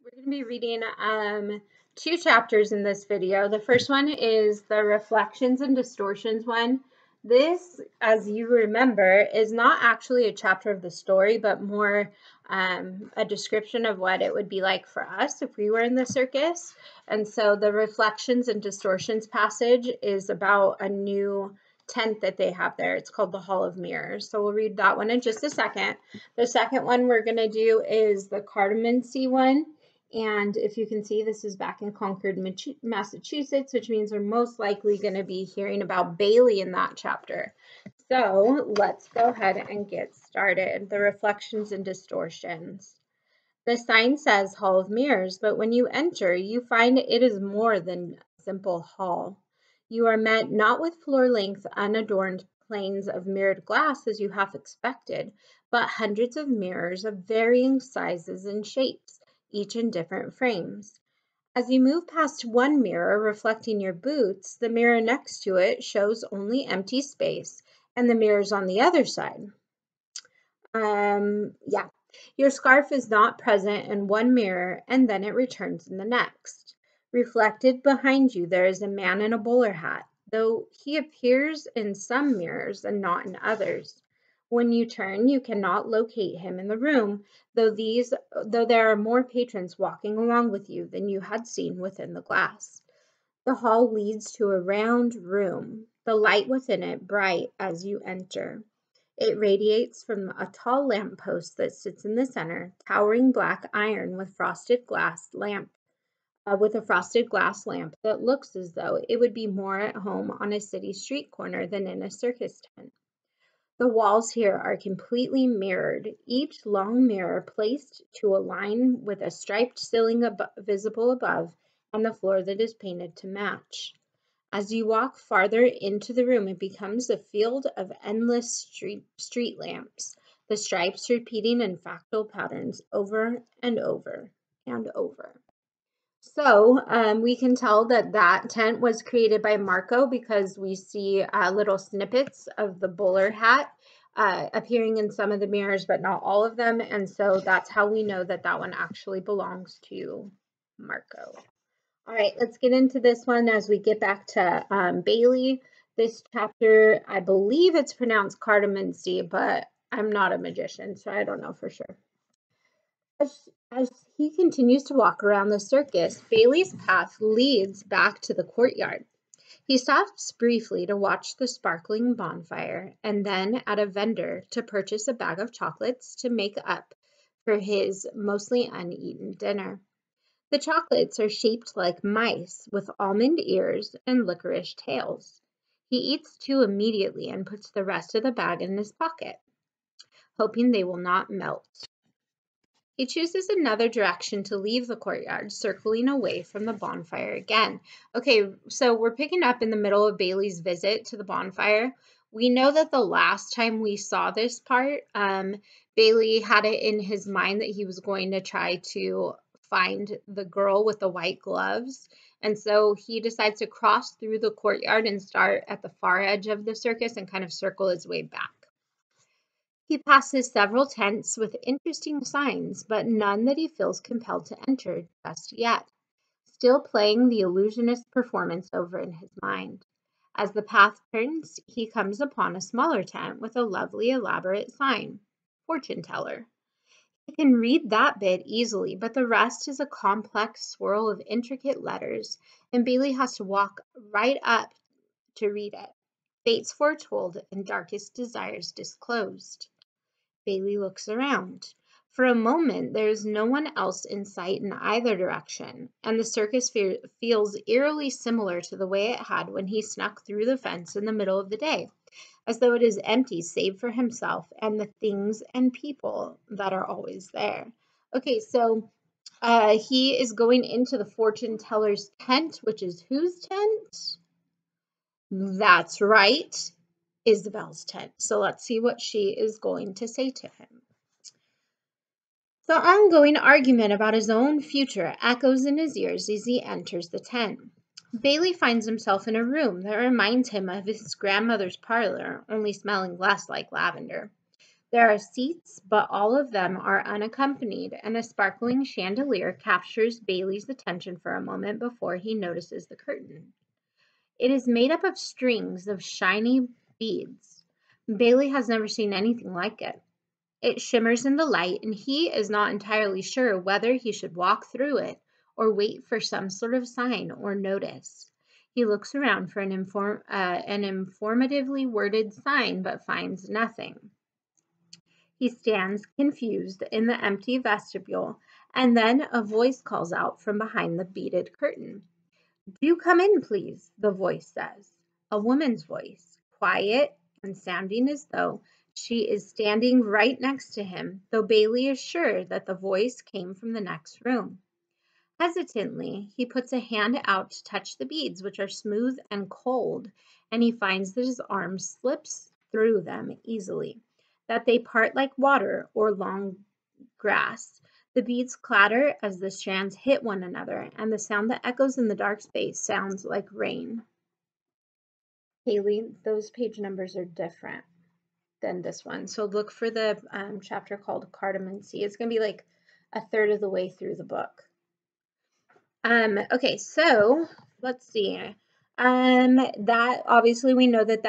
We're going to be reading two chapters in this video. The first one is the Reflections and Distortions one. This, as you remember, is not actually a chapter of the story, but more a description of what it would be like for us if we were in the circus. And so the Reflections and Distortions passage is about a new tent that they have there. It's called the Hall of Mirrors. So we'll read that one in just a second. The second one we're going to do is the Cartomancy one. And if you can see, this is back in Concord, Massachusetts, which means we're most likely going to be hearing about Bailey in that chapter. So let's go ahead and get started. The Reflections and Distortions. The sign says Hall of Mirrors, but when you enter, you find it is more than a simple hall. You are met not with floor-length, unadorned planes of mirrored glass as you half expected, but hundreds of mirrors of varying sizes and shapes, each in different frames. As you move past one mirror reflecting your boots, the mirror next to it shows only empty space, and the mirrors on the other side. Your scarf is not present in one mirror, and then it returns in the next. Reflected behind you, there is a man in a bowler hat, though he appears in some mirrors and not in others. When you turn, you cannot locate him in the room, though there are more patrons walking along with you than you had seen within the glass. The hall leads to a round room, the light within it bright as you enter. It radiates from a tall lamppost that sits in the center, towering black iron with a frosted glass lamp that looks as though it would be more at home on a city street corner than in a circus tent. The walls here are completely mirrored, each long mirror placed to align with a striped ceiling visible above and the floor that is painted to match. As you walk farther into the room, it becomes a field of endless street lamps, the stripes repeating in fractal patterns over and over and over. So we can tell that tent was created by Marco because we see little snippets of the bowler hat appearing in some of the mirrors, but not all of them. And so that's how we know that one actually belongs to Marco. All right, let's get into this one as we get back to Bailey. This chapter, I believe it's pronounced Cartomancy, but I'm not a magician, so I don't know for sure. As he continues to walk around the circus, Bailey's path leads back to the courtyard. He stops briefly to watch the sparkling bonfire and then at a vendor to purchase a bag of chocolates to make up for his mostly uneaten dinner. The chocolates are shaped like mice with almond ears and licorice tails. He eats 2 immediately and puts the rest of the bag in his pocket, hoping they will not melt. He chooses another direction to leave the courtyard, circling away from the bonfire again. Okay, so we're picking up in the middle of Bailey's visit to the bonfire. We know that the last time we saw this part, Bailey had it in his mind that he was going to try to find the girl with the white gloves. And so he decides to cross through the courtyard and start at the far edge of the circus and kind of circle his way back. He passes several tents with interesting signs, but none that he feels compelled to enter just yet, still playing the illusionist performance over in his mind. As the path turns, he comes upon a smaller tent with a lovely, elaborate sign, Fortune Teller. He can read that bit easily, but the rest is a complex swirl of intricate letters, and Bailey has to walk right up to read it. Fates foretold and darkest desires disclosed. Bailey looks around. For a moment, there is no one else in sight in either direction, and the circus feels eerily similar to the way it had when he snuck through the fence in the middle of the day, as though it is empty save for himself and the things and people that are always there. Okay, so he is going into the fortune teller's tent, which is whose tent? That's right, Isabel's tent. So let's see what she is going to say to him. The ongoing argument about his own future echoes in his ears as he enters the tent. Bailey finds himself in a room that reminds him of his grandmother's parlor, only smelling less like lavender. There are seats, but all of them are unaccompanied, and a sparkling chandelier captures Bailey's attention for a moment before he notices the curtain. It is made up of strings of shiny beads. Bailey has never seen anything like it. It shimmers in the light, and he is not entirely sure whether he should walk through it or wait for some sort of sign or notice. He looks around for an informatively worded sign but finds nothing. He stands confused in the empty vestibule, and then a voice calls out from behind the beaded curtain. "Do come in, please," the voice says. A woman's voice, quiet and sounding as though she is standing right next to him, though Bailey is sure that the voice came from the next room. Hesitantly, he puts a hand out to touch the beads, which are smooth and cold, and he finds that his arm slips through them easily, that they part like water or long grass. The beads clatter as the strands hit one another, and the sound that echoes in the dark space sounds like rain. Haley, those page numbers are different than this one. So look for the chapter called Cartomancy. It's going to be like a third of the way through the book. Okay, so let's see. That obviously we know that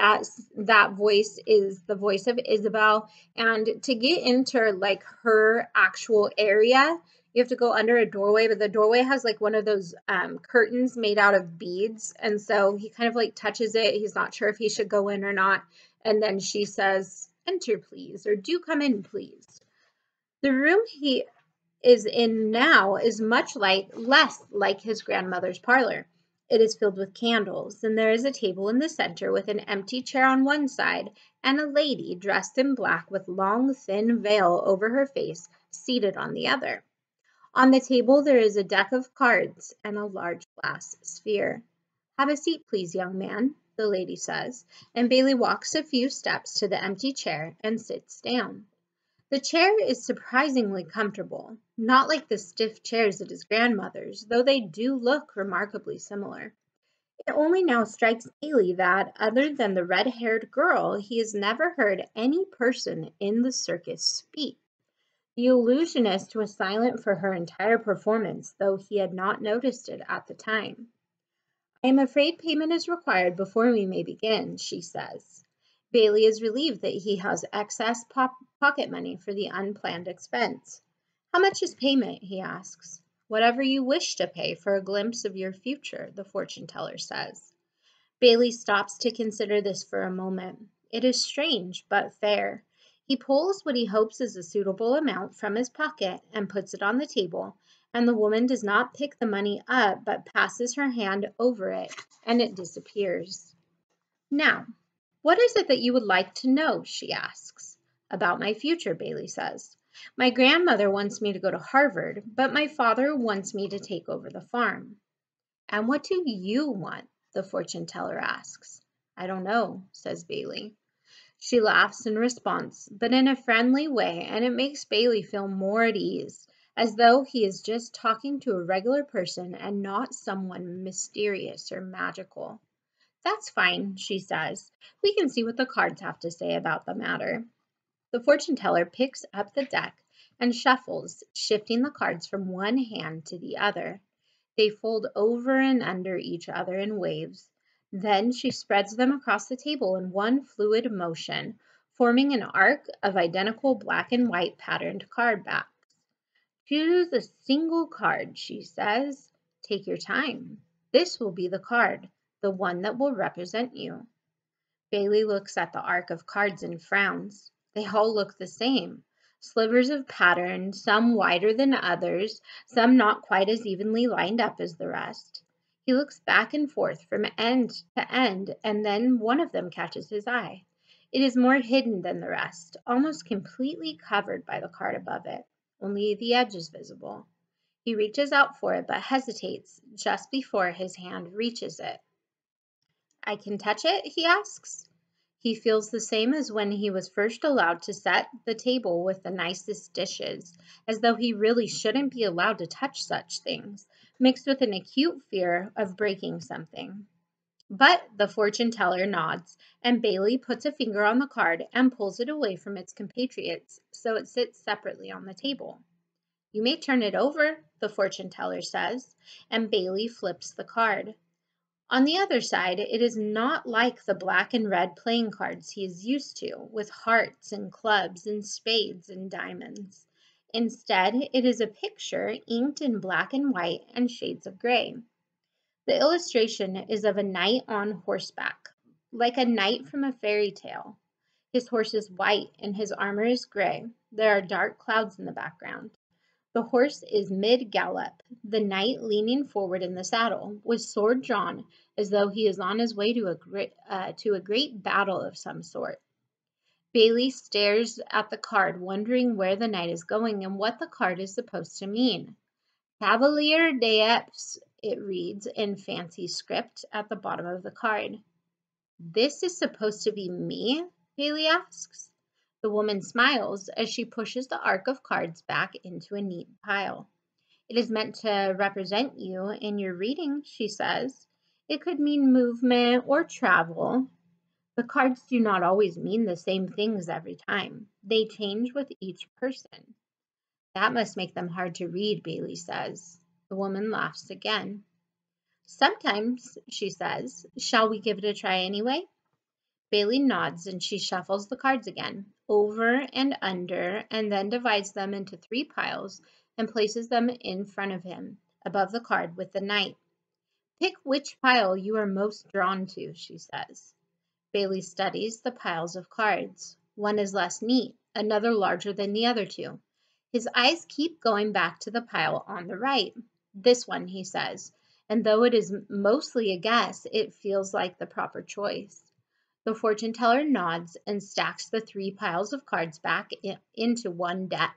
that voice is the voice of Isabel, and to get into like her actual area, you have to go under a doorway, but the doorway has like one of those curtains made out of beads, and so he kind of like touches it. He's not sure if he should go in or not, and then she says, "Enter, please," or "Do come in, please." The room he is in now is much less like his grandmother's parlor. It is filled with candles, and there is a table in the center with an empty chair on one side and a lady dressed in black with long, thin veil over her face seated on the other. On the table there is a deck of cards and a large glass sphere. "Have a seat, please, young man," the lady says, and Bailey walks a few steps to the empty chair and sits down. The chair is surprisingly comfortable, not like the stiff chairs at his grandmother's, though they do look remarkably similar. It only now strikes Bailey that, other than the red-haired girl, he has never heard any person in the circus speak. The illusionist was silent for her entire performance, though he had not noticed it at the time. "I am afraid payment is required before we may begin," she says. Bailey is relieved that he has excess pocket money for the unplanned expense. "How much is payment?" he asks. "Whatever you wish to pay for a glimpse of your future," the fortune teller says. Bailey stops to consider this for a moment. It is strange, but fair. He pulls what he hopes is a suitable amount from his pocket and puts it on the table, and the woman does not pick the money up but passes her hand over it, and it disappears. "Now, what is it that you would like to know?" she asks. "About my future," Bailey says. "My grandmother wants me to go to Harvard, but my father wants me to take over the farm." "And what do you want?" the fortune teller asks. "I don't know," says Bailey. She laughs in response, but in a friendly way, and it makes Bailey feel more at ease, as though he is just talking to a regular person and not someone mysterious or magical. "That's fine," she says. "We can see what the cards have to say about the matter." The fortune teller picks up the deck and shuffles, shifting the cards from one hand to the other. They fold over and under each other in waves. Then she spreads them across the table in one fluid motion, forming an arc of identical black and white patterned card backs. "Choose a single card," she says. "Take your time. This will be the card, the one that will represent you." Bailey looks at the arc of cards and frowns. They all look the same. Slivers of pattern, some wider than others, some not quite as evenly lined up as the rest. He looks back and forth from end to end, and then one of them catches his eye. It is more hidden than the rest, almost completely covered by the card above it. Only the edge is visible. He reaches out for it, but hesitates just before his hand reaches it. "I can touch it?" he asks. He feels the same as when he was first allowed to set the table with the nicest dishes, as though he really shouldn't be allowed to touch such things, mixed with an acute fear of breaking something. But the fortune teller nods, and Bailey puts a finger on the card and pulls it away from its compatriots so it sits separately on the table. You may turn it over, the fortune teller says, and Bailey flips the card. On the other side, it is not like the black and red playing cards he is used to, with hearts and clubs and spades and diamonds. Instead, it is a picture inked in black and white and shades of gray. The illustration is of a knight on horseback, like a knight from a fairy tale. His horse is white and his armor is gray. There are dark clouds in the background. The horse is mid-gallop, the knight leaning forward in the saddle, with sword drawn, as though he is on his way to a great battle of some sort. Bailey stares at the card, wondering where the knight is going and what the card is supposed to mean. Cavalier des Epes, it reads in fancy script at the bottom of the card. This is supposed to be me? Bailey asks. The woman smiles as she pushes the ark of cards back into a neat pile. It is meant to represent you in your reading, she says. It could mean movement or travel. The cards do not always mean the same things every time. They change with each person. That must make them hard to read, Bailey says. The woman laughs again. Sometimes, she says. Shall we give it a try anyway? Bailey nods and she shuffles the cards again, over and under, and then divides them into 3 piles and places them in front of him, above the card with the knight. Pick which pile you are most drawn to, she says. Bailey studies the piles of cards. One is less neat, another larger than the other 2. His eyes keep going back to the pile on the right. This one, he says, and though it is mostly a guess, it feels like the proper choice. The fortune teller nods and stacks the 3 piles of cards back into one deck,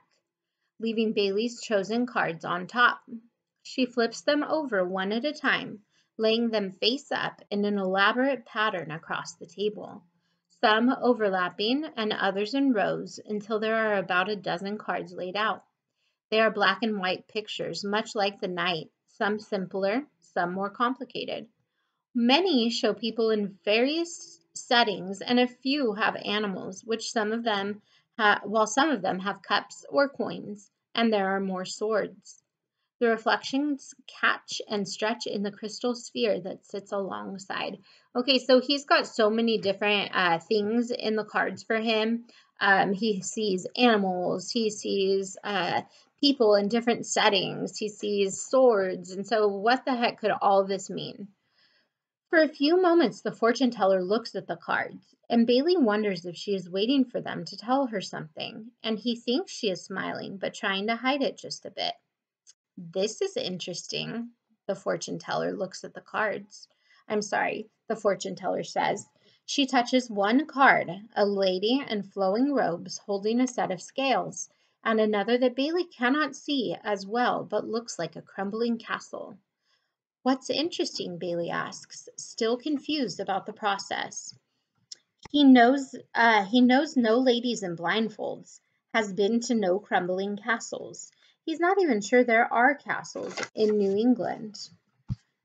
leaving Bailey's chosen cards on top. She flips them over one at a time, laying them face up in an elaborate pattern across the table, some overlapping and others in rows until there are about a dozen cards laid out. They are black and white pictures, much like the knight, some simpler, some more complicated. Many show people in various settings, and a few have animals, while some of them have cups or coins, and there are more swords. The reflections catch and stretch in the crystal sphere that sits alongside. Okay, so he's got so many different things in the cards for him. He sees animals, he sees people in different settings, he sees swords, and so what the heck could all this mean? For a few moments, the fortune teller looks at the cards, and Bailey wonders if she is waiting for them to tell her something, and he thinks she is smiling, but trying to hide it just a bit. This is interesting. The fortune teller looks at the cards. The fortune teller says. She touches one card, a lady in flowing robes holding a set of scales, and another that Bailey cannot see as well, but looks like a crumbling castle. What's interesting? Bailey asks, still confused about the process. He knows no ladies in blindfolds, has been to no crumbling castles. He's not even sure there are castles in New England.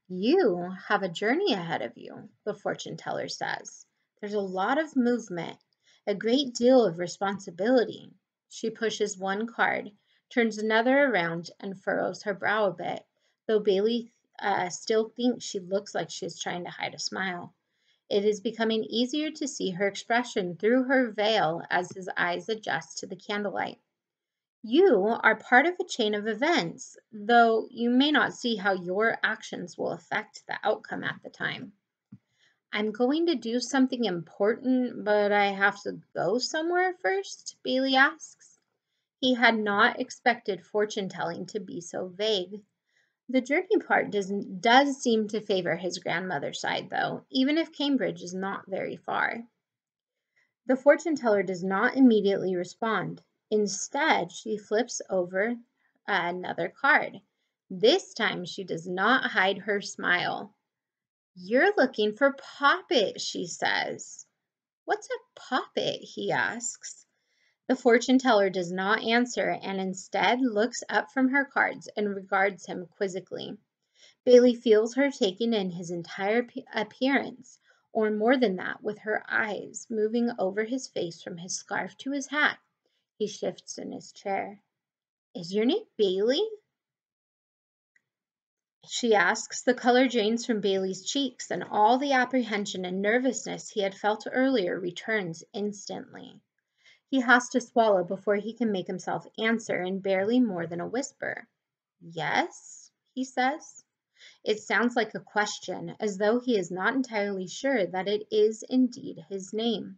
You have a journey ahead of you, the fortune teller says. There's a lot of movement, a great deal of responsibility. She pushes one card, turns another around, and furrows her brow a bit, though Bailey still thinks she looks like she is trying to hide a smile. It is becoming easier to see her expression through her veil as his eyes adjust to the candlelight. You are part of a chain of events, though you may not see how your actions will affect the outcome at the time. I'm going to do something important, but I have to go somewhere first, Bailey asks. He had not expected fortune telling to be so vague. The journey part does seem to favor his grandmother's side, though, even if Cambridge is not very far. The fortune teller does not immediately respond. Instead, she flips over another card. This time, she does not hide her smile. You're looking for Poppet, she says. What's a poppet? He asks. The fortune teller does not answer and instead looks up from her cards and regards him quizzically. Bailey feels her taking in his entire appearance, or more than that, with her eyes moving over his face from his scarf to his hat. He shifts in his chair. Is your name Bailey? She asks. The color drains from Bailey's cheeks, and all the apprehension and nervousness he had felt earlier returns instantly. He has to swallow before he can make himself answer in barely more than a whisper. Yes, he says. It sounds like a question, as though he is not entirely sure that it is indeed his name.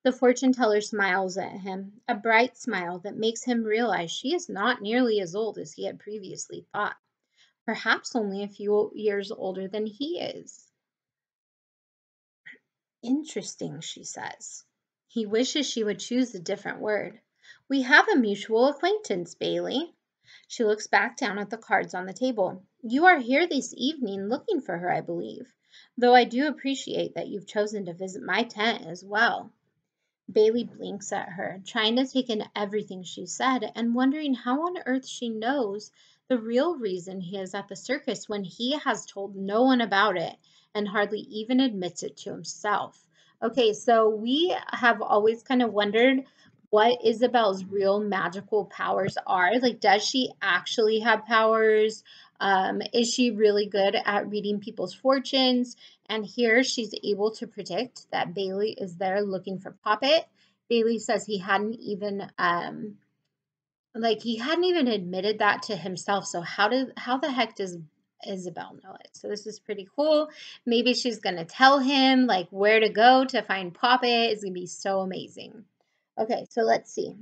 The fortune teller smiles at him, a bright smile that makes him realize she is not nearly as old as he had previously thought, perhaps only a few years older than he is. Interesting, she says. He wishes she would choose a different word. We have a mutual acquaintance, Bailey. She looks back down at the cards on the table. You are here this evening looking for her, I believe, though I do appreciate that you've chosen to visit my tent as well. Bailey blinks at her, trying to take in everything she said and wondering how on earth she knows the real reason he is at the circus when he has told no one about it and hardly even admits it to himself. Okay, so we have always kind of wondered what Isabel's real magical powers are. Like, does she actually have powers? Is she really good at reading people's fortunes? And here she's able to predict that Bailey is there looking for Poppet. Bailey says he hadn't even he hadn't even admitted that to himself. So how the heck does Isabel know it? So this is pretty cool. Maybe she's gonna tell him like where to go to find Poppet. It's gonna be so amazing. Okay, so let's see.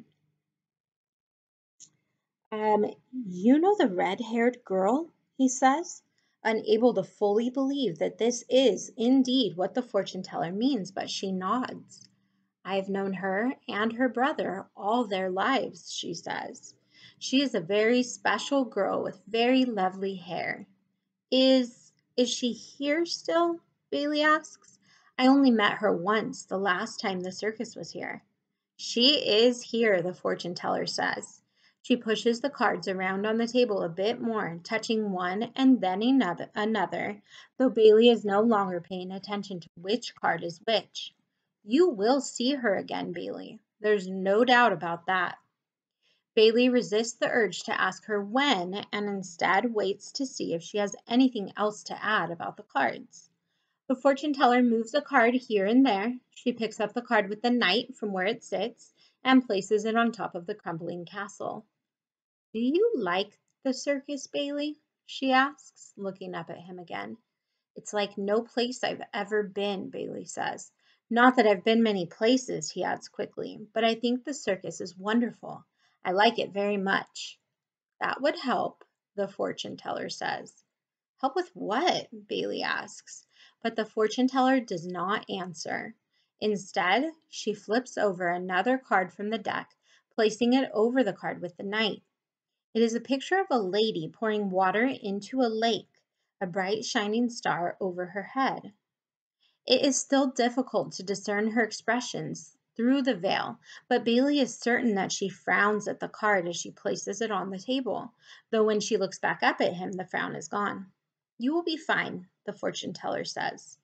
You know the red-haired girl, he says, unable to fully believe that this is indeed what the fortune teller means, but she nods. I've known her and her brother all their lives, she says. She is a very special girl with very lovely hair. Is she here still? Bailey asks. I only met her once, the last time the circus was here. She is here, the fortune teller says. She pushes the cards around on the table a bit more, touching one and then another, though Bailey is no longer paying attention to which card is which. You will see her again, Bailey. There's no doubt about that. Bailey resists the urge to ask her when and instead waits to see if she has anything else to add about the cards. The fortune teller moves a card here and there. She picks up the card with the knight from where it sits and places it on top of the crumbling castle. Do you like the circus, Bailey? She asks, looking up at him again. It's like no place I've ever been, Bailey says. Not that I've been many places, he adds quickly, but I think the circus is wonderful. I like it very much. That would help, the fortune teller says. Help with what? Bailey asks, but the fortune teller does not answer. Instead, she flips over another card from the deck, placing it over the card with the knight. It is a picture of a lady pouring water into a lake, a bright shining star over her head. It is still difficult to discern her expressions through the veil, but Bailey is certain that she frowns at the card as she places it on the table, though when she looks back up at him, the frown is gone. You will be fine, the fortune teller says.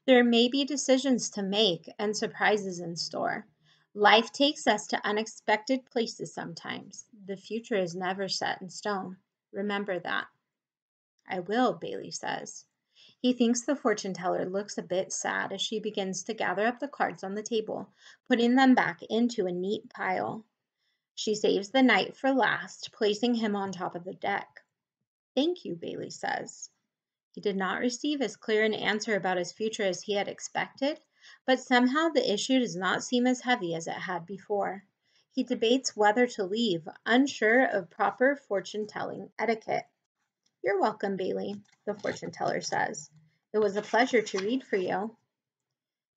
There may be decisions to make and surprises in store. Life takes us to unexpected places sometimes. The future is never set in stone. Remember that. I will, Bailey says. He thinks the fortune teller looks a bit sad as she begins to gather up the cards on the table, putting them back into a neat pile. She saves the knight for last, placing him on top of the deck. Thank you, Bailey says. He did not receive as clear an answer about his future as he had expected, but somehow the issue does not seem as heavy as it had before. He debates whether to leave, unsure of proper fortune-telling etiquette. You're welcome, Bailey, the fortune teller says. It was a pleasure to read for you.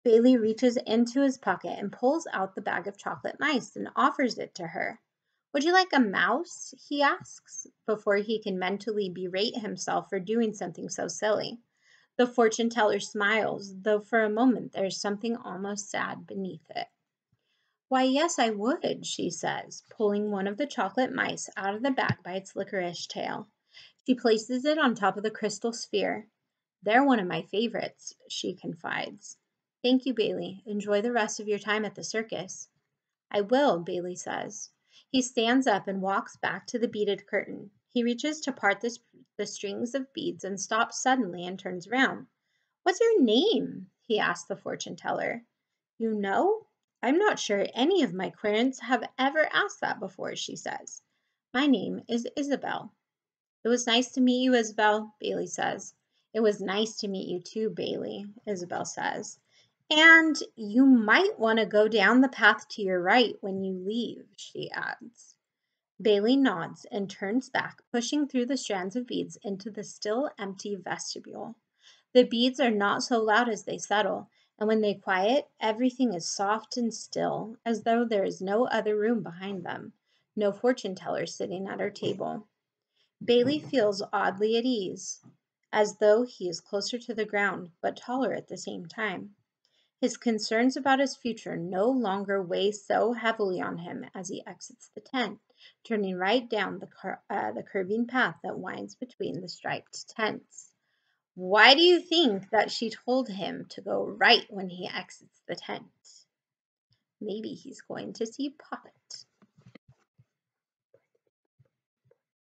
Bailey reaches into his pocket and pulls out the bag of chocolate mice and offers it to her. Would you like a mouse? He asks, before he can mentally berate himself for doing something so silly. The fortune teller smiles, though for a moment there is something almost sad beneath it. Why, yes, I would, she says, pulling one of the chocolate mice out of the bag by its licorice tail. She places it on top of the crystal sphere. They're one of my favorites, she confides. Thank you, Bailey. Enjoy the rest of your time at the circus. I will, Bailey says. He stands up and walks back to the beaded curtain. He reaches to part the strings of beads and stops suddenly and turns around. What's your name? He asks the fortune teller. You know? I'm not sure any of my querents have ever asked that before, she says. My name is Isabel. It was nice to meet you, Isabel, Bailey says. It was nice to meet you too, Bailey, Isabel says. And you might want to go down the path to your right when you leave, she adds. Bailey nods and turns back, pushing through the strands of beads into the still empty vestibule. The beads are not so loud as they settle, and when they quiet, everything is soft and still, as though there is no other room behind them, no fortune teller sitting at her table. Bailey feels oddly at ease, as though he is closer to the ground, but taller at the same time. His concerns about his future no longer weigh so heavily on him as he exits the tent, turning right down the curving path that winds between the striped tents. Why do you think that she told him to go right when he exits the tent? Maybe he's going to see Pop